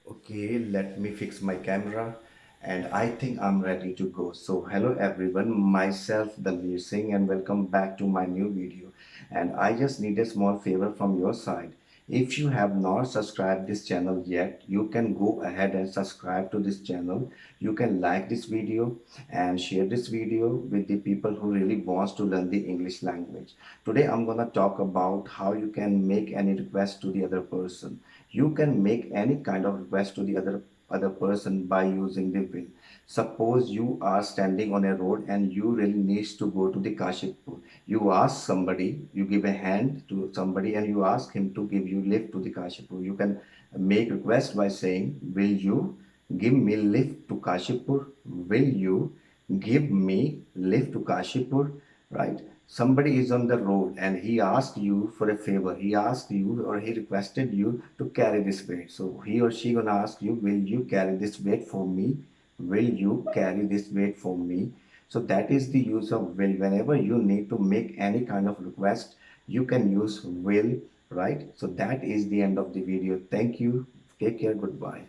Okay, let me fix my camera and I think I'm ready to go. So hello everyone, myself Dalveer Singh and welcome back to my new video. And I just need a small favor from your side. If you have not subscribed this channel yet, you can go ahead and subscribe to this channel. You can like this video and share this video with the people who really wants to learn the English language. Today I'm gonna talk about how you can make any request to the other person. You can make any kind of request to the other person by using the will. Suppose you are standing on a road and you really needs to go to the Kashipur. You ask somebody, you give a hand to somebody and you ask him to give you lift to the Kashipur. You can make request by saying, will you give me lift to Kashipur? Will you give me lift to Kashipur? Right? Somebody is on the road and he asked you for a favor. He asked you or he requested you to carry this weight. So he or she gonna ask you, will you carry this weight for me? Will you carry this weight for me? So that is the use of will. Whenever you need to make any kind of request, you can use will, right? So that is the end of the video. Thank you. Take care. Goodbye.